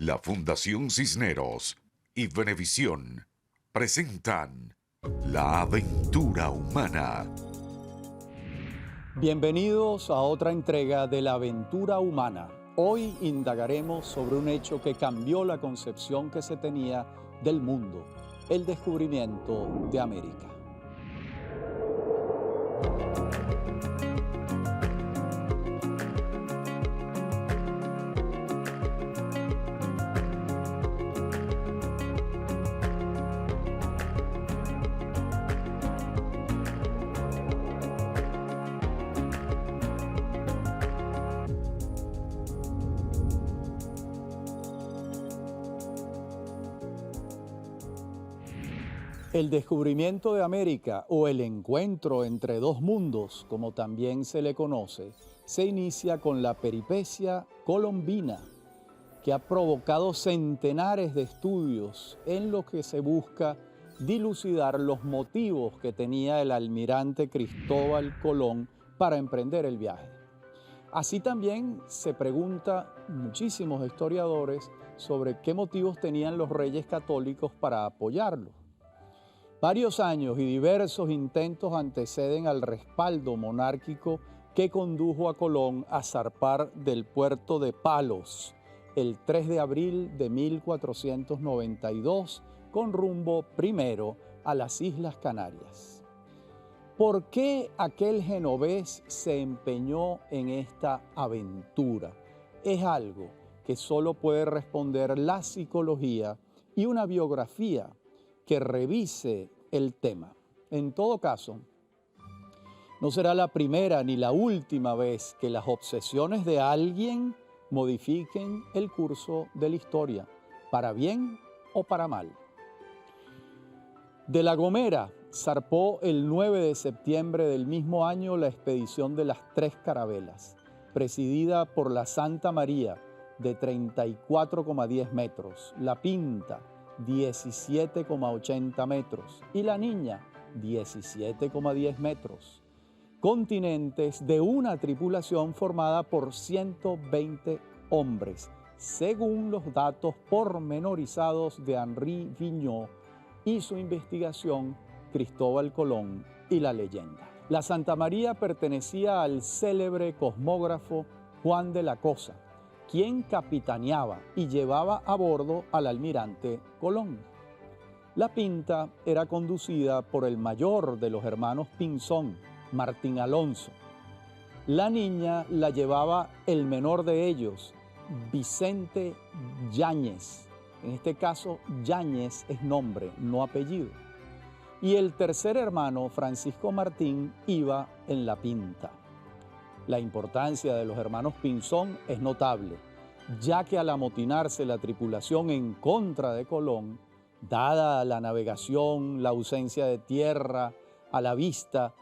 La Fundación Cisneros y Venevisión presentan La Aventura Humana. Bienvenidos a otra entrega de La Aventura Humana. Hoy indagaremos sobre un hecho que cambió la concepción que se tenía del mundo, el descubrimiento de América. El descubrimiento de América, o el encuentro entre dos mundos, como también se le conoce, se inicia con la peripecia colombina, que ha provocado centenares de estudios en los que se busca dilucidar los motivos que tenía el almirante Cristóbal Colón para emprender el viaje. Así también se pregunta muchísimos historiadores sobre qué motivos tenían los reyes católicos para apoyarlo. Varios años y diversos intentos anteceden al respaldo monárquico que condujo a Colón a zarpar del puerto de Palos el 3 de abril de 1492 con rumbo primero a las Islas Canarias. ¿Por qué aquel genovés se empeñó en esta aventura? Es algo que solo puede responder la psicología y una biografía que revise el tema. En todo caso, no será la primera ni la última vez que las obsesiones de alguien modifiquen el curso de la historia, para bien o para mal. De La Gomera zarpó el 9 de septiembre del mismo año la expedición de las Tres Carabelas, presidida por la Santa María, de 34,10 metros, la Pinta, 17,80 metros, y la Niña, 17,10 metros. Continentes de una tripulación formada por 120 hombres, según los datos pormenorizados de Henri Vigneaux y su investigación Cristóbal Colón y la leyenda. La Santa María pertenecía al célebre cosmógrafo Juan de la Cosa, quien capitaneaba y llevaba a bordo al almirante Colón. La Pinta era conducida por el mayor de los hermanos Pinzón, Martín Alonso. La Niña la llevaba el menor de ellos, Vicente Yáñez. En este caso, Yáñez es nombre, no apellido. Y el tercer hermano, Francisco Martín, iba en la Pinta. La importancia de los hermanos Pinzón es notable, ya que al amotinarse la tripulación en contra de Colón, dada la navegación, la ausencia de tierra a la vista,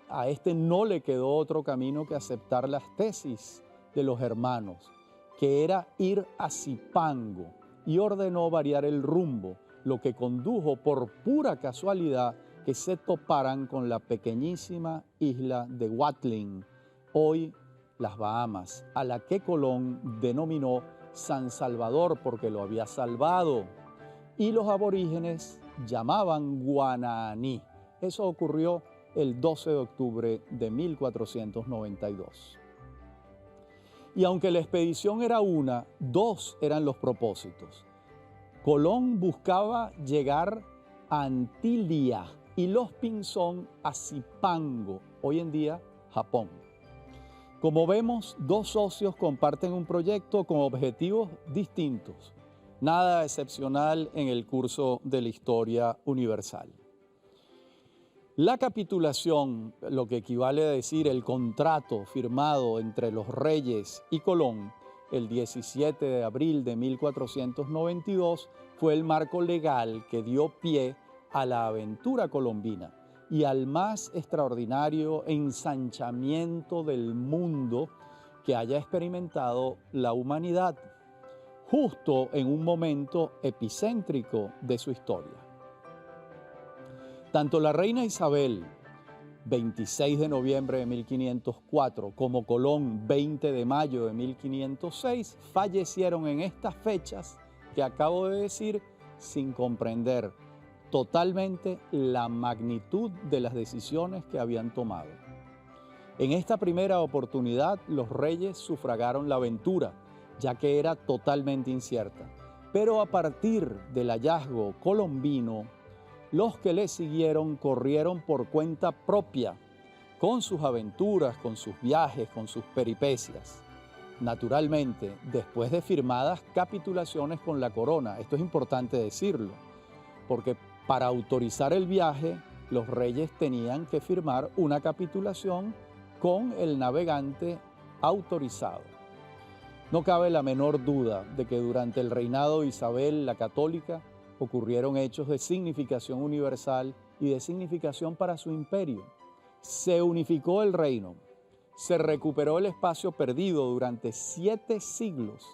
a este no le quedó otro camino que aceptar las tesis de los hermanos, que era ir a Zipango, y ordenó variar el rumbo, lo que condujo por pura casualidad que se toparan con la pequeñísima isla de Watling, hoy las Bahamas, a la que Colón denominó San Salvador porque lo había salvado, y los aborígenes llamaban Guananí. Eso ocurrió el 12 de octubre de 1492. Y aunque la expedición era una, dos eran los propósitos. Colón buscaba llegar a Antilia y los Pinzón a Zipango, hoy en día Japón. Como vemos, dos socios comparten un proyecto con objetivos distintos. Nada excepcional en el curso de la historia universal. La capitulación, lo que equivale a decir el contrato firmado entre los reyes y Colón, el 17 de abril de 1492, fue el marco legal que dio pie a la aventura colombina y al más extraordinario ensanchamiento del mundo que haya experimentado la humanidad, justo en un momento epicéntrico de su historia. Tanto la reina Isabel 26 de noviembre de 1504, como Colón 20 de mayo de 1506, fallecieron en estas fechas que acabo de decir sin comprender totalmente la magnitud de las decisiones que habían tomado. En esta primera oportunidad, los reyes sufragaron la aventura, ya que era totalmente incierta. Pero a partir del hallazgo colombino, los que le siguieron corrieron por cuenta propia, con sus aventuras, con sus viajes, con sus peripecias. Naturalmente, después de firmadas capitulaciones con la corona, esto es importante decirlo, porque para autorizar el viaje, los reyes tenían que firmar una capitulación con el navegante autorizado. No cabe la menor duda de que durante el reinado de Isabel la Católica ocurrieron hechos de significación universal y de significación para su imperio. Se unificó el reino, se recuperó el espacio perdido durante 7 siglos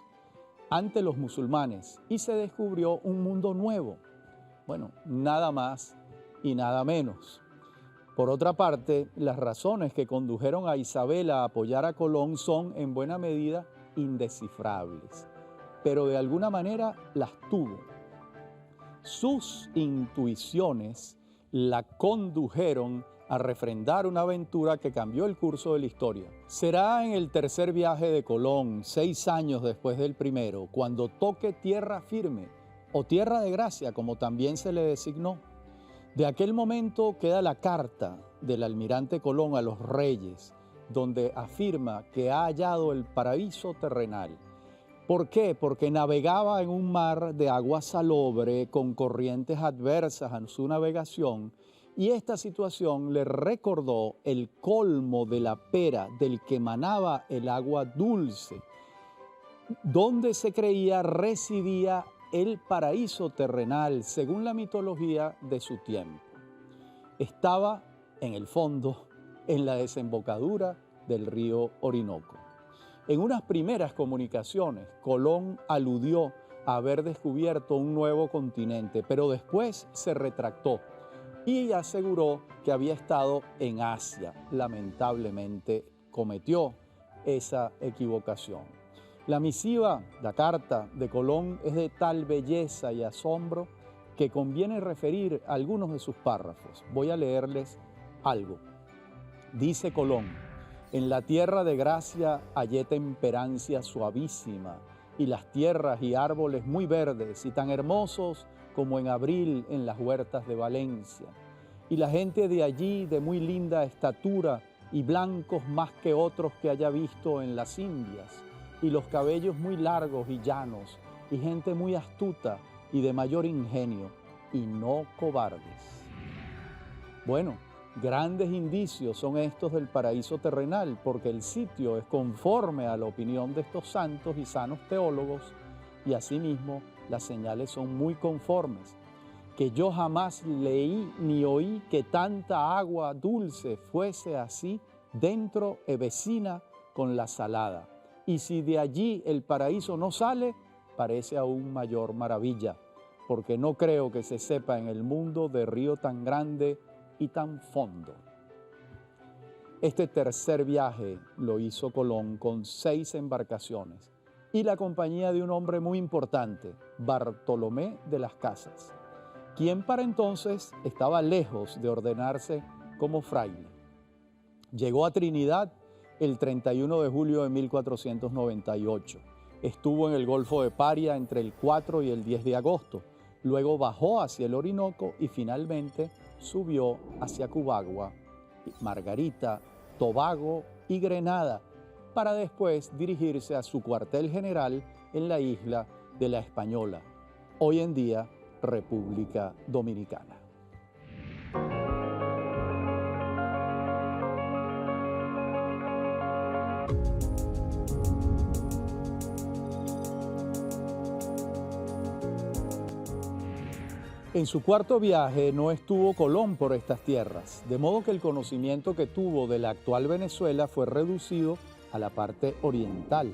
ante los musulmanes y se descubrió un mundo nuevo. Bueno, nada más y nada menos. Por otra parte, las razones que condujeron a Isabel a apoyar a Colón son en buena medida indescifrables, pero de alguna manera las tuvo. Sus intuiciones la condujeron a refrendar una aventura que cambió el curso de la historia. Será en el tercer viaje de Colón, 6 años después del primero, cuando toque tierra firme o tierra de gracia, como también se le designó. De aquel momento queda la carta del almirante Colón a los reyes, donde afirma que ha hallado el paraíso terrenal. ¿Por qué? Porque navegaba en un mar de agua salobre con corrientes adversas a su navegación, y esta situación le recordó el colmo de la pera del que emanaba el agua dulce, donde se creía residía el paraíso terrenal, según la mitología de su tiempo. Estaba, en el fondo, en la desembocadura del río Orinoco. En unas primeras comunicaciones, Colón aludió a haber descubierto un nuevo continente, pero después se retractó y aseguró que había estado en Asia. Lamentablemente cometió esa equivocación. La misiva, la carta de Colón, es de tal belleza y asombro que conviene referir algunos de sus párrafos. Voy a leerles algo. Dice Colón: en la tierra de gracia hallé temperancia suavísima, y las tierras y árboles muy verdes y tan hermosos como en abril en las huertas de Valencia. Y la gente de allí de muy linda estatura y blancos más que otros que haya visto en las Indias, y los cabellos muy largos y llanos, y gente muy astuta y de mayor ingenio, y no cobardes. Bueno, grandes indicios son estos del paraíso terrenal, porque el sitio es conforme a la opinión de estos santos y sanos teólogos, y asimismo las señales son muy conformes. Que yo jamás leí ni oí que tanta agua dulce fuese así dentro y vecina con la salada. Y si de allí el paraíso no sale, parece aún mayor maravilla, porque no creo que se sepa en el mundo de río tan grande y tan fondo. Este tercer viaje lo hizo Colón con 6 embarcaciones y la compañía de un hombre muy importante, Bartolomé de las Casas, quien para entonces estaba lejos de ordenarse como fraile. Llegó a Trinidad el 31 de julio de 1498. Estuvo en el Golfo de Paria entre el 4 y el 10 de agosto. Luego bajó hacia el Orinoco y finalmente subió hacia Cubagua, Margarita, Tobago y Grenada, para después dirigirse a su cuartel general en la isla de La Española, hoy en día República Dominicana. En su cuarto viaje no estuvo Colón por estas tierras, de modo que el conocimiento que tuvo de la actual Venezuela fue reducido a la parte oriental.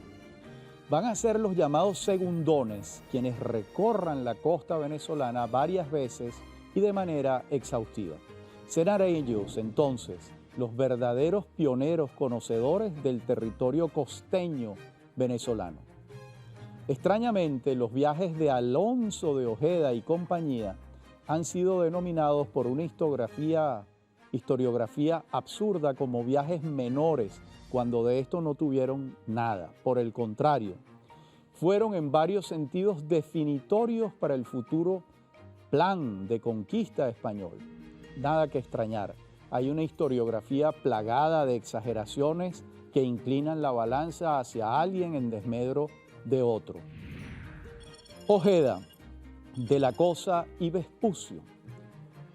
Van a ser los llamados segundones quienes recorran la costa venezolana varias veces y de manera exhaustiva. Serán ellos entonces los verdaderos pioneros conocedores del territorio costeño venezolano. Extrañamente, los viajes de Alonso de Ojeda y compañía han sido denominados por una historiografía absurda como viajes menores, cuando de esto no tuvieron nada. Por el contrario, fueron en varios sentidos definitorios para el futuro plan de conquista español. Nada que extrañar. Hay una historiografía plagada de exageraciones que inclinan la balanza hacia alguien en desmedro de otro. Ojeda, De la Cosa y Vespucio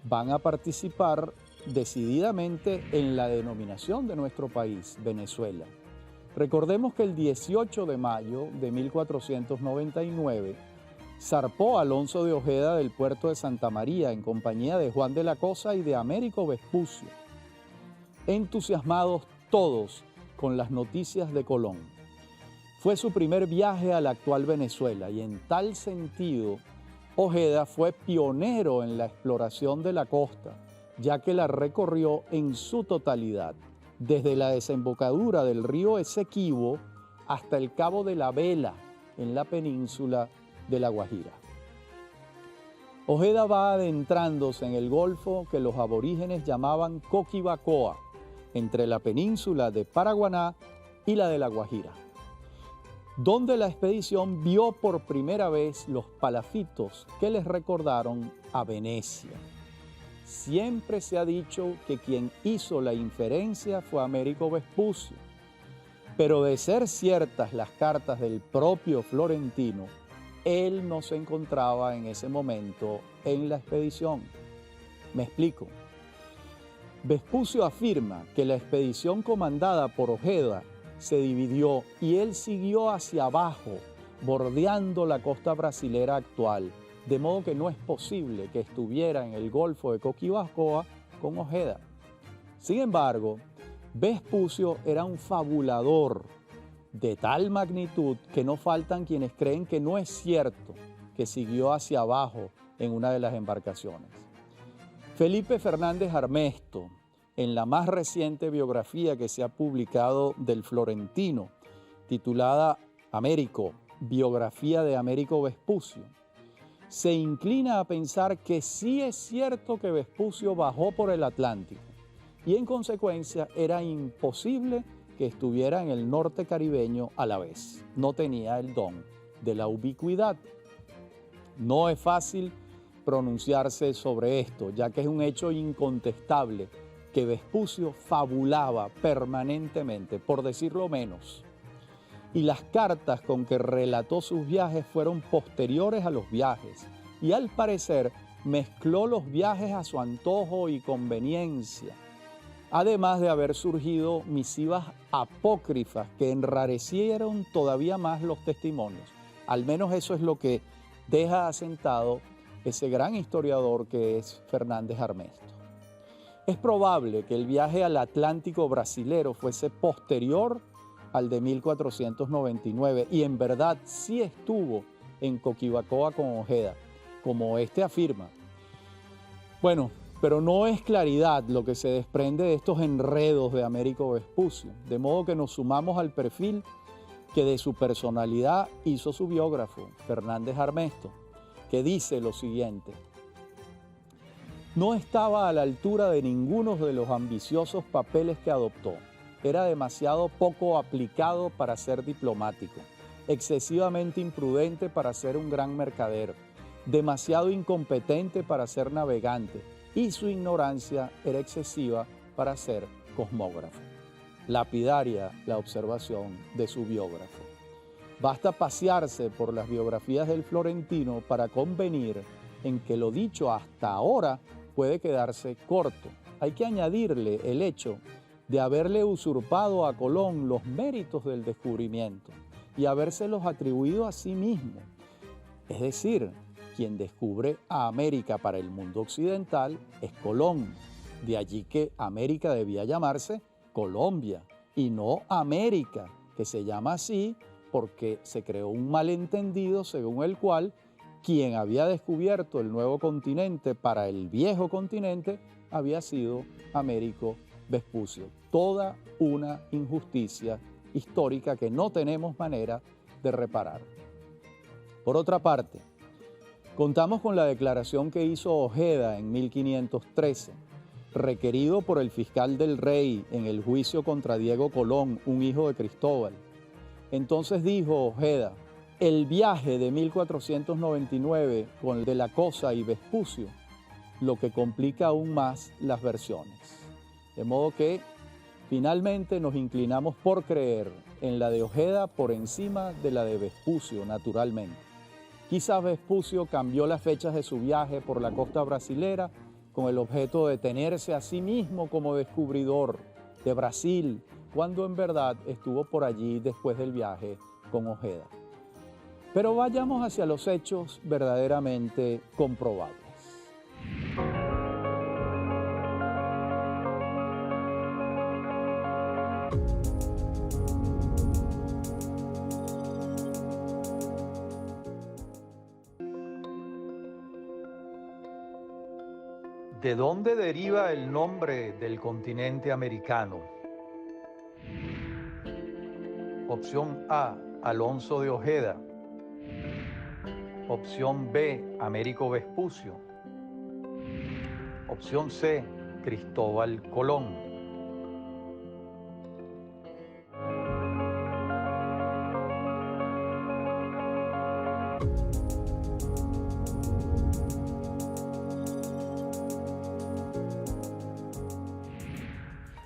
van a participar decididamente en la denominación de nuestro país, Venezuela. Recordemos que el 18 de mayo de 1499 zarpó Alonso de Ojeda del puerto de Santa María en compañía de Juan de la Cosa y de Américo Vespucio, entusiasmados todos con las noticias de Colón. Fue su primer viaje a la actual Venezuela y en tal sentido, Ojeda fue pionero en la exploración de la costa, ya que la recorrió en su totalidad, desde la desembocadura del río Esequibo hasta el Cabo de la Vela, en la península de La Guajira. Ojeda va adentrándose en el golfo que los aborígenes llamaban Coquibacoa, entre la península de Paraguaná y la de La Guajira, donde la expedición vio por primera vez los palafitos que les recordaron a Venecia. Siempre se ha dicho que quien hizo la inferencia fue Américo Vespucio, pero de ser ciertas las cartas del propio Florentino, él no se encontraba en ese momento en la expedición. Me explico. Vespucio afirma que la expedición comandada por Ojeda se dividió y él siguió hacia abajo, bordeando la costa brasilera actual, de modo que no es posible que estuviera en el Golfo de Coquibacoa con Ojeda. Sin embargo, Vespucio era un fabulador de tal magnitud que no faltan quienes creen que no es cierto que siguió hacia abajo en una de las embarcaciones. Felipe Fernández Armesto, en la más reciente biografía que se ha publicado del Florentino, titulada Américo, biografía de Américo Vespucio, se inclina a pensar que sí es cierto que Vespucio bajó por el Atlántico y en consecuencia era imposible que estuviera en el norte caribeño a la vez. No tenía el don de la ubicuidad. No es fácil pronunciarse sobre esto, ya que es un hecho incontestable que Vespucio fabulaba permanentemente, por decirlo menos. Y las cartas con que relató sus viajes fueron posteriores a los viajes, y al parecer mezcló los viajes a su antojo y conveniencia, además de haber surgido misivas apócrifas que enrarecieron todavía más los testimonios. Al menos eso es lo que deja asentado ese gran historiador que es Fernández Armesto. Es probable que el viaje al Atlántico brasilero fuese posterior al de 1499 y en verdad sí estuvo en Coquibacoa con Ojeda, como este afirma. Bueno, pero no es claridad lo que se desprende de estos enredos de Américo Vespucio, de modo que nos sumamos al perfil que de su personalidad hizo su biógrafo, Fernández Armesto, que dice lo siguiente: no estaba a la altura de ninguno de los ambiciosos papeles que adoptó. Era demasiado poco aplicado para ser diplomático, excesivamente imprudente para ser un gran mercader, demasiado incompetente para ser navegante, y su ignorancia era excesiva para ser cosmógrafo. Lapidaria la observación de su biógrafo. Basta pasearse por las biografías del Florentino para convenir en que lo dicho hasta ahora puede quedarse corto. Hay que añadirle el hecho de haberle usurpado a Colón los méritos del descubrimiento y habérselos atribuido a sí mismo. Es decir, quien descubre a América para el mundo occidental es Colón. De allí que América debía llamarse Colombia y no América, que se llama así porque se creó un malentendido según el cual quien había descubierto el nuevo continente para el viejo continente había sido Américo Vespucio. Toda una injusticia histórica que no tenemos manera de reparar. Por otra parte, contamos con la declaración que hizo Ojeda en 1513, requerido por el fiscal del rey en el juicio contra Diego Colón, un hijo de Cristóbal. Entonces dijo Ojeda: el viaje de 1499 con el de la Cosa y Vespucio, lo que complica aún más las versiones. De modo que finalmente nos inclinamos por creer en la de Ojeda por encima de la de Vespucio, naturalmente. Quizás Vespucio cambió las fechas de su viaje por la costa brasilera con el objeto de tenerse a sí mismo como descubridor de Brasil, cuando en verdad estuvo por allí después del viaje con Ojeda. Pero vayamos hacia los hechos verdaderamente comprobables. ¿De dónde deriva el nombre del continente americano? Opción A, Alonso de Ojeda. Opción B, Américo Vespucio. Opción C, Cristóbal Colón.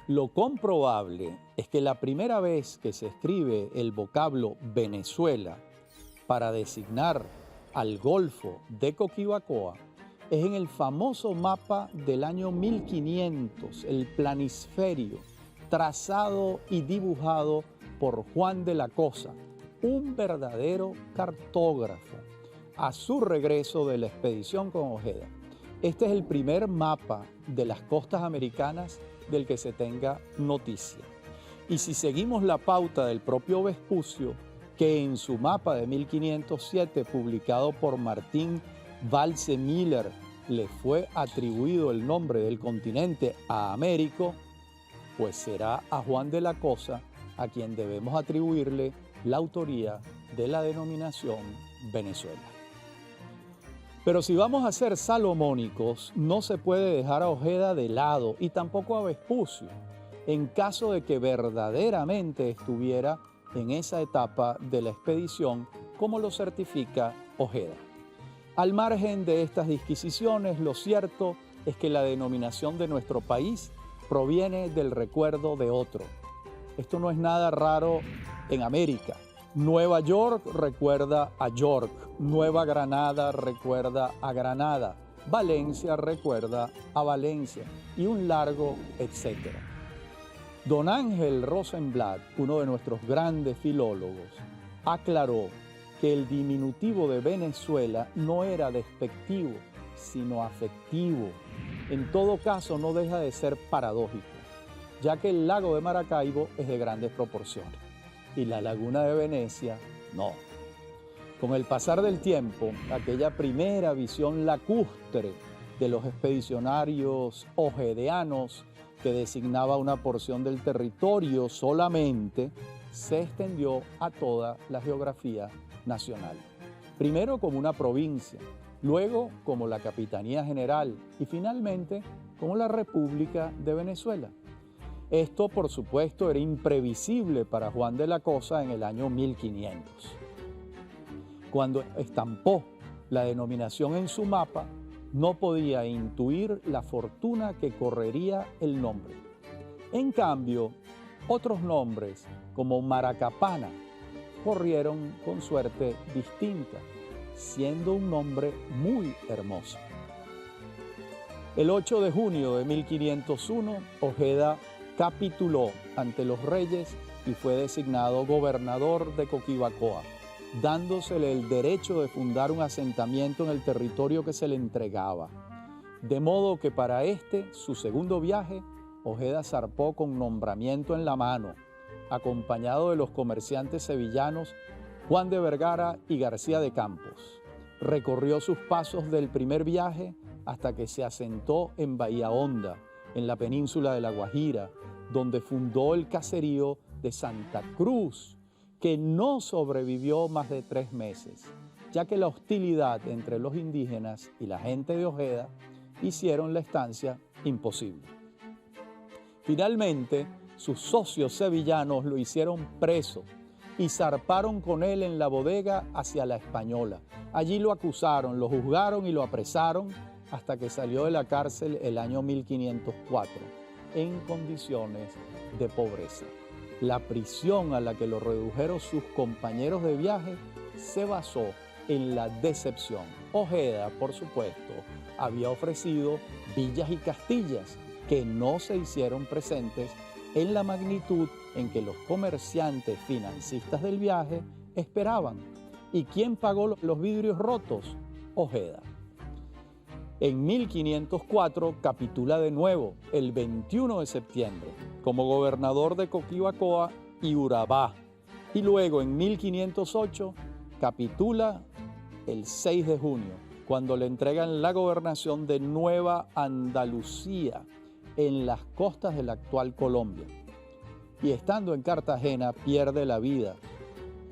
Lo comprobable es que la primera vez que se escribe el vocablo Venezuela para designar al Golfo de Coquibacoa es en el famoso mapa del año 1500, el planisferio, trazado y dibujado por Juan de la Cosa, un verdadero cartógrafo, a su regreso de la expedición con Ojeda. Este es el primer mapa de las costas americanas del que se tenga noticia. Y si seguimos la pauta del propio Vespucio, que en su mapa de 1507, publicado por Martín Waldseemüller, le fue atribuido el nombre del continente a Américo, pues será a Juan de la Cosa a quien debemos atribuirle la autoría de la denominación Venezuela. Pero si vamos a ser salomónicos, no se puede dejar a Ojeda de lado y tampoco a Vespucio, en caso de que verdaderamente estuviera en esa etapa de la expedición, como lo certifica Ojeda. Al margen de estas disquisiciones, lo cierto es que la denominación de nuestro país proviene del recuerdo de otro. Esto no es nada raro en América. Nueva York recuerda a York, Nueva Granada recuerda a Granada, Valencia recuerda a Valencia y un largo etcétera. Don Ángel Rosenblatt, uno de nuestros grandes filólogos, aclaró que el diminutivo de Venezuela no era despectivo, sino afectivo. En todo caso, no deja de ser paradójico, ya que el lago de Maracaibo es de grandes proporciones y la laguna de Venecia no. Con el pasar del tiempo, aquella primera visión lacustre de los expedicionarios ojedianos que designaba una porción del territorio solamente, se extendió a toda la geografía nacional. Primero como una provincia, luego como la Capitanía General y finalmente como la República de Venezuela. Esto, por supuesto, era imprevisible para Juan de la Cosa en el año 1500. Cuando estampó la denominación en su mapa, no podía intuir la fortuna que correría el nombre. En cambio, otros nombres, como Maracapana, corrieron con suerte distinta, siendo un nombre muy hermoso. El 8 de junio de 1501, Ojeda capituló ante los reyes y fue designado gobernador de Coquibacoa, dándosele el derecho de fundar un asentamiento en el territorio que se le entregaba. De modo que para su segundo viaje, Ojeda zarpó con nombramiento en la mano, acompañado de los comerciantes sevillanos Juan de Vergara y García de Campos. Recorrió sus pasos del primer viaje hasta que se asentó en Bahía Honda, en la península de La Guajira, donde fundó el caserío de Santa Cruz, que no sobrevivió más de 3 meses, ya que la hostilidad entre los indígenas y la gente de Ojeda hicieron la estancia imposible. Finalmente, sus socios sevillanos lo hicieron preso y zarparon con él en la bodega hacia La Española. Allí lo acusaron, lo juzgaron y lo apresaron hasta que salió de la cárcel el año 1504 en condiciones de pobreza. La prisión a la que lo redujeron sus compañeros de viaje se basó en la decepción. Ojeda, por supuesto, había ofrecido villas y castillas que no se hicieron presentes en la magnitud en que los comerciantes financistas del viaje esperaban. ¿Y quién pagó los vidrios rotos? Ojeda. En 1504 capitula de nuevo, el 21 de septiembre, como gobernador de Coquibacoa y Urabá. Y luego en 1508 capitula el 6 de junio, cuando le entregan la gobernación de Nueva Andalucía, en las costas de la actual Colombia. Y estando en Cartagena pierde la vida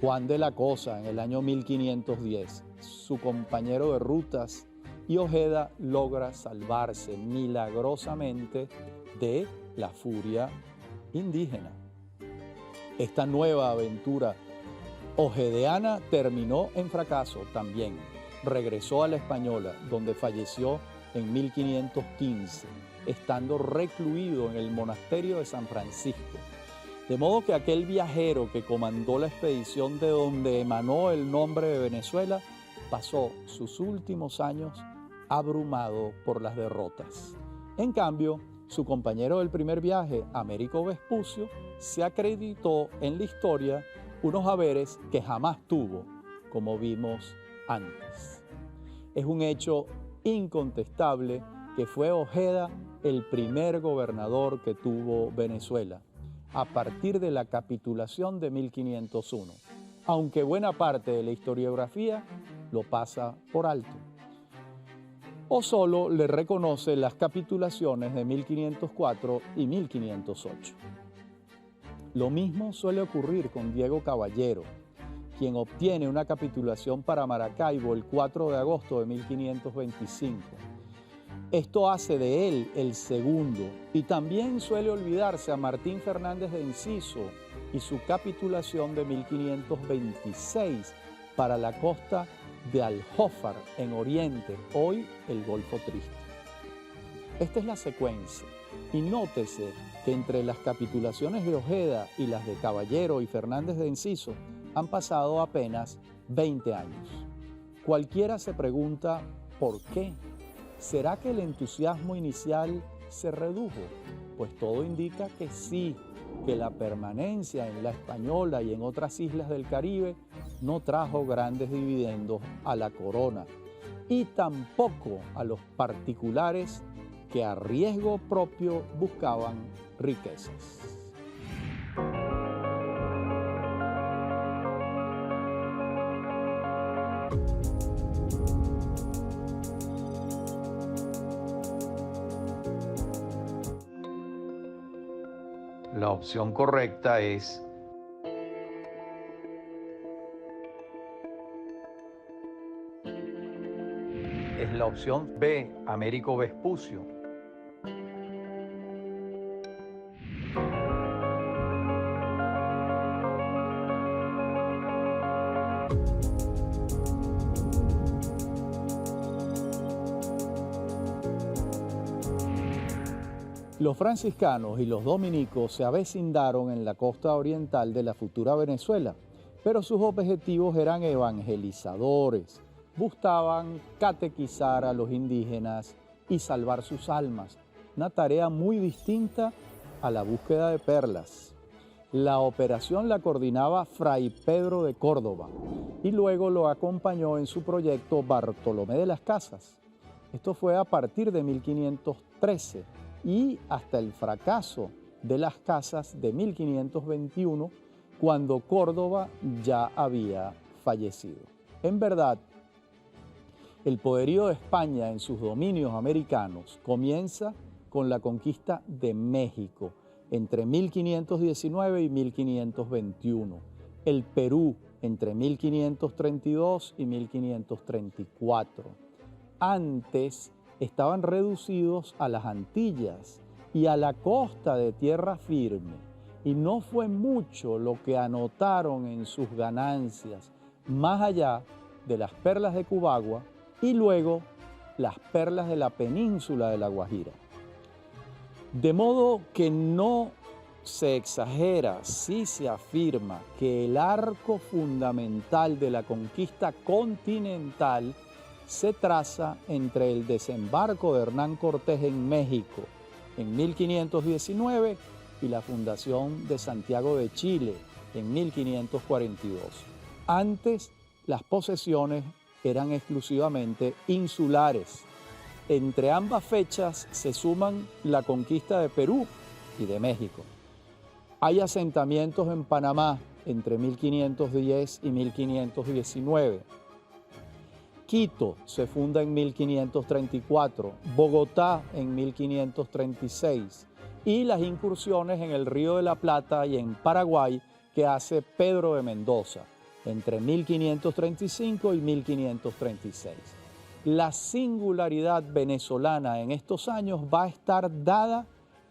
Juan de la Cosa en el año 1510, su compañero de rutas, y Ojeda logra salvarse milagrosamente de la furia indígena. Esta nueva aventura ojedeana terminó en fracaso también. Regresó a La Española, donde falleció en 1515, estando recluido en el monasterio de San Francisco. De modo que aquel viajero que comandó la expedición de donde emanó el nombre de Venezuela, pasó sus últimos años abrumado por las derrotas. En cambio, su compañero del primer viaje, Américo Vespucio, se acreditó en la historia unos haberes que jamás tuvo, como vimos antes. Es un hecho incontestable que fue Ojeda el primer gobernador que tuvo Venezuela, a partir de la capitulación de 1501, aunque buena parte de la historiografía lo pasa por alto, o solo le reconoce las capitulaciones de 1504 y 1508. Lo mismo suele ocurrir con Diego Caballero, quien obtiene una capitulación para Maracaibo el 4 de agosto de 1525. Esto hace de él el segundo, y también suele olvidarse a Martín Fernández de Enciso y su capitulación de 1526 para la costa de Aljófar en Oriente, hoy el Golfo Triste. Esta es la secuencia, y nótese que entre las capitulaciones de Ojeda y las de Caballero y Fernández de Enciso han pasado apenas 20 años. Cualquiera se pregunta ¿por qué? ¿Será que el entusiasmo inicial se redujo? Pues todo indica que sí, que la permanencia en La Española y en otras islas del Caribe no trajo grandes dividendos a la corona y tampoco a los particulares que a riesgo propio buscaban riquezas. La opción correcta es la opción B, Américo Vespucio. Los franciscanos y los dominicos se avecindaron en la costa oriental de la futura Venezuela, pero sus objetivos eran evangelizadores. Buscaban catequizar a los indígenas y salvar sus almas, una tarea muy distinta a la búsqueda de perlas. La operación la coordinaba Fray Pedro de Córdoba y luego lo acompañó en su proyecto Bartolomé de las Casas. Esto fue a partir de 1513 y hasta el fracaso de las Casas de 1521, cuando Córdoba ya había fallecido. En verdad, el poderío de España en sus dominios americanos comienza con la conquista de México entre 1519 y 1521, el Perú entre 1532 y 1534. Antes estaban reducidos a las Antillas y a la costa de tierra firme, y no fue mucho lo que anotaron en sus ganancias, más allá de las perlas de Cubagua y luego las perlas de la península de La Guajira. De modo que no se exagera si se afirma que el arco fundamental de la conquista continental se traza entre el desembarco de Hernán Cortés en México en 1519 y la fundación de Santiago de Chile en 1542. Antes, las posesiones eran exclusivamente insulares. Entre ambas fechas se suman la conquista de Perú y de México. Hay asentamientos en Panamá entre 1510 y 1519. Quito se funda en 1534, Bogotá en 1536 y las incursiones en el Río de la Plata y en Paraguay que hace Pedro de Mendoza entre 1535 y 1536. La singularidad venezolana en estos años va a estar dada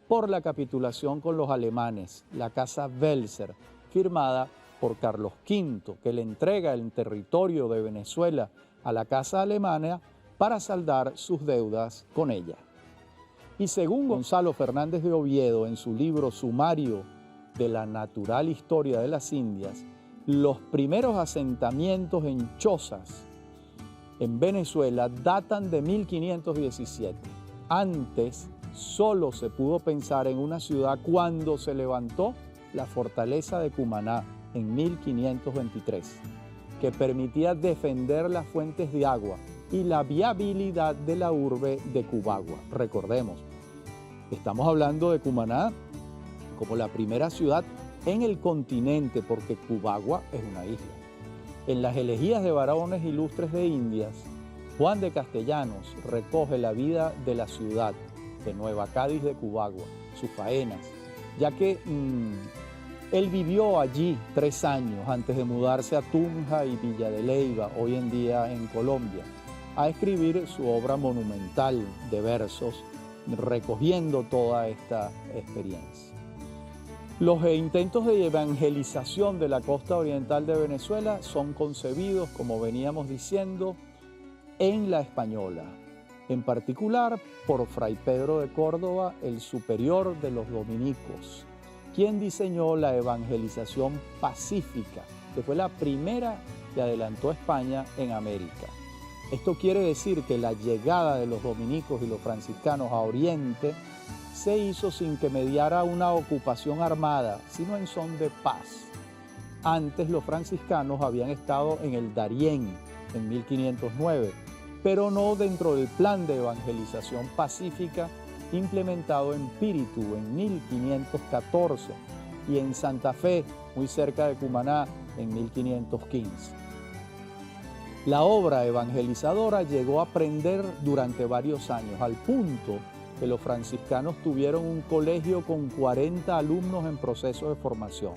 por la capitulación con los alemanes, la Casa Welser, firmada por Carlos V, que le entrega el territorio de Venezuela a la Casa Alemana para saldar sus deudas con ella. Y según Gonzalo Fernández de Oviedo en su libro Sumario de la Natural Historia de las Indias, los primeros asentamientos en chozas en Venezuela datan de 1517. Antes solo se pudo pensar en una ciudad cuando se levantó la fortaleza de Cumaná en 1523, que permitía defender las fuentes de agua y la viabilidad de la urbe de Cubagua. Recordemos, estamos hablando de Cumaná como la primera ciudad en el continente, porque Cubagua es una isla. En las elegías de varones ilustres de Indias, Juan de Castellanos recoge la vida de la ciudad de Nueva Cádiz de Cubagua, sus faenas, ya que él vivió allí 3 años antes de mudarse a Tunja y Villa de Leyva, hoy en día en Colombia, a escribir su obra monumental de versos, recogiendo toda esta experiencia. Los intentos de evangelización de la costa oriental de Venezuela son concebidos, como veníamos diciendo, en la española, en particular por Fray Pedro de Córdoba, el superior de los dominicos, quien diseñó la evangelización pacífica, que fue la primera que adelantó España en América. Esto quiere decir que la llegada de los dominicos y los franciscanos a Oriente se hizo sin que mediara una ocupación armada, sino en son de paz. Antes los franciscanos habían estado en el Darién en 1509, pero no dentro del plan de evangelización pacífica implementado en Píritu en 1514 y en Santa Fe, muy cerca de Cumaná, en 1515. La obra evangelizadora llegó a prender durante varios años, al punto que los franciscanos tuvieron un colegio con 40 alumnos en proceso de formación.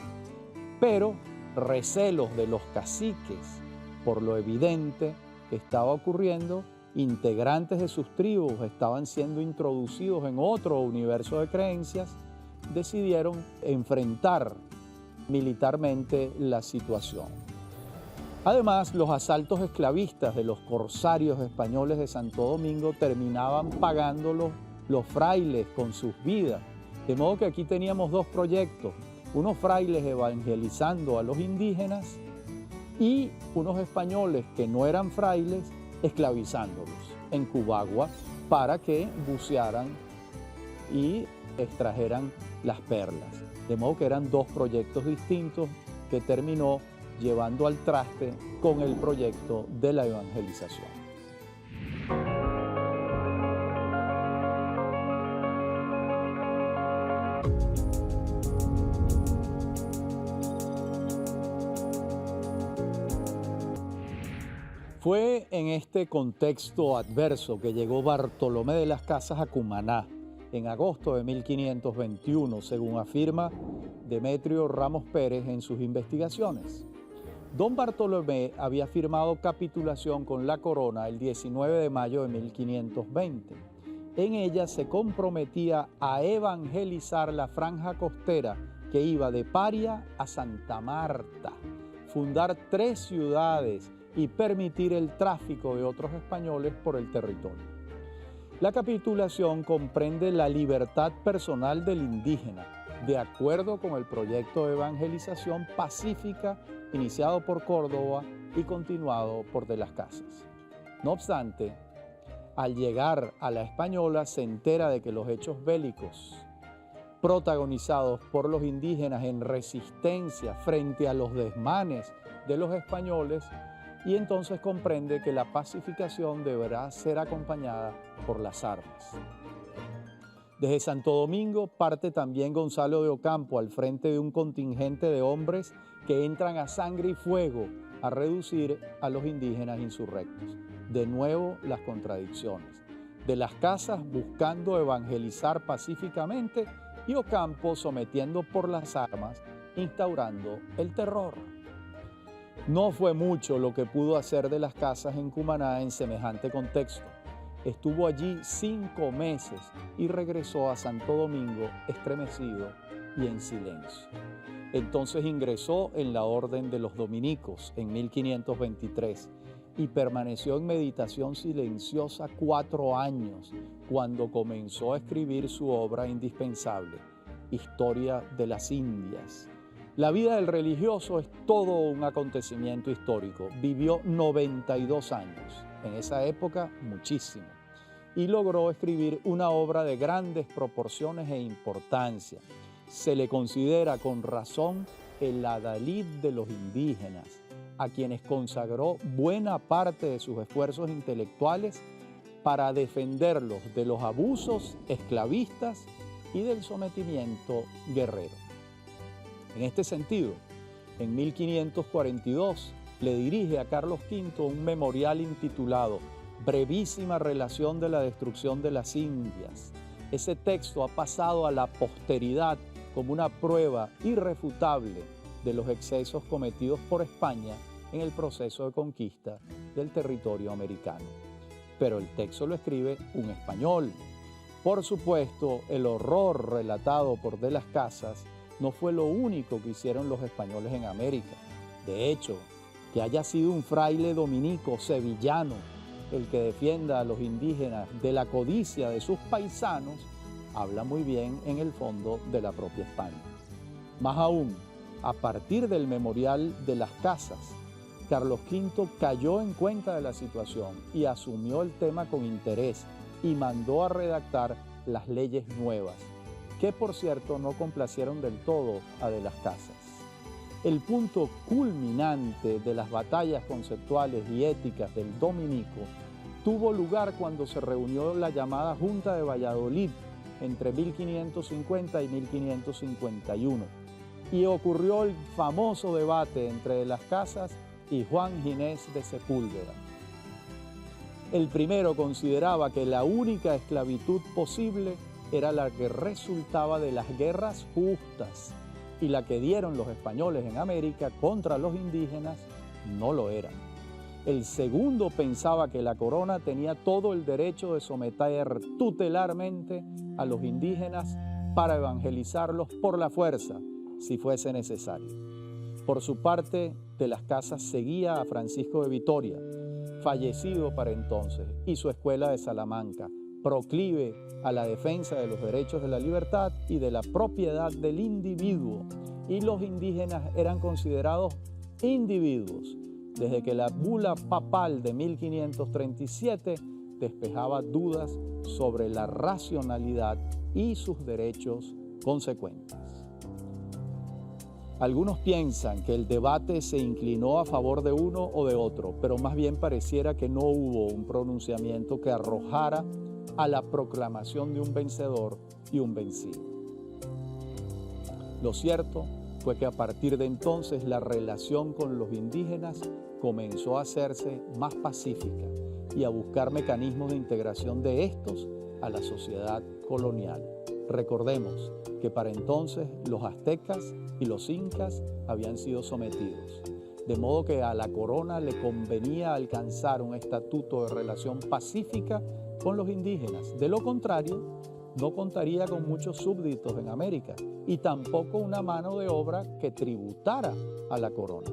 Pero recelos de los caciques por lo evidente que estaba ocurriendo, integrantes de sus tribus estaban siendo introducidos en otro universo de creencias, decidieron enfrentar militarmente la situación. Además, los asaltos esclavistas de los corsarios españoles de Santo Domingo terminaban pagándolos los frailes con sus vidas. De modo que aquí teníamos 2 proyectos, unos frailes evangelizando a los indígenas y unos españoles que no eran frailes esclavizándolos en Cubagua para que bucearan y extrajeran las perlas. De modo que eran 2 proyectos distintos que terminó llevando al traste con el proyecto de la evangelización. Fue en este contexto adverso que llegó Bartolomé de las Casas a Cumaná en agosto de 1521, según afirma Demetrio Ramos Pérez en sus investigaciones. Don Bartolomé había firmado capitulación con la corona el 19 de mayo de 1520. En ella se comprometía a evangelizar la franja costera que iba de Paria a Santa Marta, fundar 3 ciudades y permitir el tráfico de otros españoles por el territorio. La capitulación comprende la libertad personal del indígena, de acuerdo con el proyecto de evangelización pacífica iniciado por Córdoba y continuado por De las Casas. No obstante, al llegar a la Española se entera de que los hechos bélicos protagonizados por los indígenas en resistencia frente a los desmanes de los españoles, y entonces comprende que la pacificación deberá ser acompañada por las armas. Desde Santo Domingo parte también Gonzalo de Ocampo al frente de un contingente de hombres que entran a sangre y fuego a reducir a los indígenas insurrectos. De nuevo las contradicciones. De las Casas buscando evangelizar pacíficamente y Ocampo sometiendo por las armas, instaurando el terror. No fue mucho lo que pudo hacer De las Casas en Cumaná en semejante contexto. Estuvo allí 5 meses y regresó a Santo Domingo estremecido y en silencio. Entonces ingresó en la Orden de los Dominicos en 1523 y permaneció en meditación silenciosa 4 años cuando comenzó a escribir su obra indispensable, Historia de las Indias. La vida del religioso es todo un acontecimiento histórico. Vivió 92 años, en esa época muchísimo, y logró escribir una obra de grandes proporciones e importancia. Se le considera con razón el adalid de los indígenas, a quienes consagró buena parte de sus esfuerzos intelectuales para defenderlos de los abusos esclavistas y del sometimiento guerrero. En este sentido, en 1542 le dirige a Carlos V un memorial intitulado Brevísima relación de la destrucción de las Indias. Ese texto ha pasado a la posteridad como una prueba irrefutable de los excesos cometidos por España en el proceso de conquista del territorio americano. Pero el texto lo escribe un español. Por supuesto, el horror relatado por De las Casas no fue lo único que hicieron los españoles en América. De hecho, que haya sido un fraile dominico sevillano el que defienda a los indígenas de la codicia de sus paisanos, habla muy bien en el fondo de la propia España. Más aún, a partir del memorial De las Casas, Carlos V cayó en cuenta de la situación y asumió el tema con interés y mandó a redactar las leyes nuevas, que por cierto no complacieron del todo a De las Casas. El punto culminante de las batallas conceptuales y éticas del dominico tuvo lugar cuando se reunió la llamada Junta de Valladolid entre 1550 y 1551 y ocurrió el famoso debate entre De las Casas y Juan Ginés de Sepúlveda. El primero consideraba que la única esclavitud posible era la que resultaba de las guerras justas, y la que dieron los españoles en América contra los indígenas no lo era. El segundo pensaba que la corona tenía todo el derecho de someter tutelarmente a los indígenas para evangelizarlos por la fuerza, si fuese necesario. Por su parte, De las Casas seguía a Francisco de Vitoria, fallecido para entonces, y su escuela de Salamanca, proclive a la defensa de los derechos de la libertad y de la propiedad del individuo, y los indígenas eran considerados individuos, desde que la bula papal de 1537 despejaba dudas sobre la racionalidad y sus derechos consecuentes. Algunos piensan que el debate se inclinó a favor de uno o de otro, pero más bien pareciera que no hubo un pronunciamiento que arrojara a la proclamación de un vencedor y un vencido. Lo cierto fue que a partir de entonces la relación con los indígenas comenzó a hacerse más pacífica y a buscar mecanismos de integración de estos a la sociedad colonial. Recordemos que para entonces los aztecas y los incas habían sido sometidos, de modo que a la corona le convenía alcanzar un estatuto de relación pacífica con los indígenas. De lo contrario, no contaría con muchos súbditos en América y tampoco una mano de obra que tributara a la corona.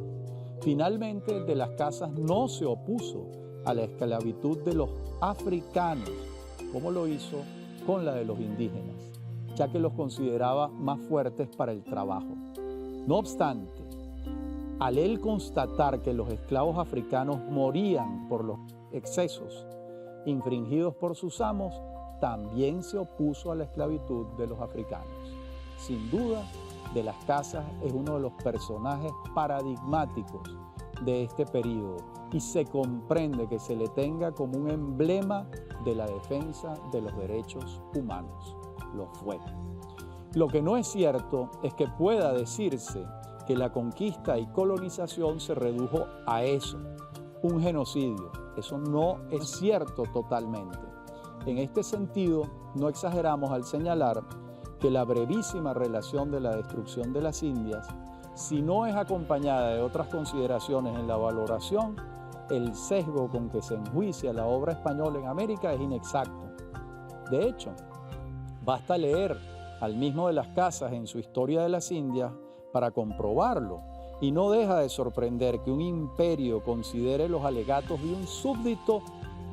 Finalmente, el de las Casas no se opuso a la esclavitud de los africanos, como lo hizo con la de los indígenas, ya que los consideraba más fuertes para el trabajo. No obstante, al él constatar que los esclavos africanos morían por los excesos infringidos por sus amos, también se opuso a la esclavitud de los africanos. Sin duda, de las Casas es uno de los personajes paradigmáticos de este periodo y se comprende que se le tenga como un emblema de la defensa de los derechos humanos. Lo fue. Lo que no es cierto es que pueda decirse que la conquista y colonización se redujo a eso, un genocidio. Eso no es cierto totalmente. En este sentido, no exageramos al señalar que la brevísima relación de la destrucción de las Indias, si no es acompañada de otras consideraciones en la valoración, el sesgo con que se enjuicia la obra española en América es inexacto. De hecho, basta leer al mismo de las Casas en su Historia de las Indias para comprobarlo, y no deja de sorprender que un imperio considere los alegatos de un súbdito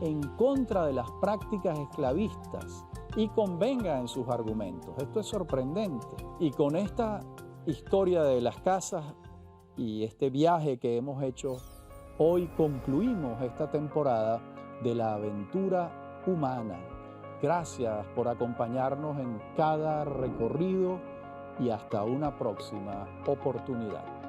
en contra de las prácticas esclavistas y convenga en sus argumentos. Esto es sorprendente. Y con esta historia de las Casas y este viaje que hemos hecho, hoy concluimos esta temporada de la aventura humana. Gracias por acompañarnos en cada recorrido y hasta una próxima oportunidad.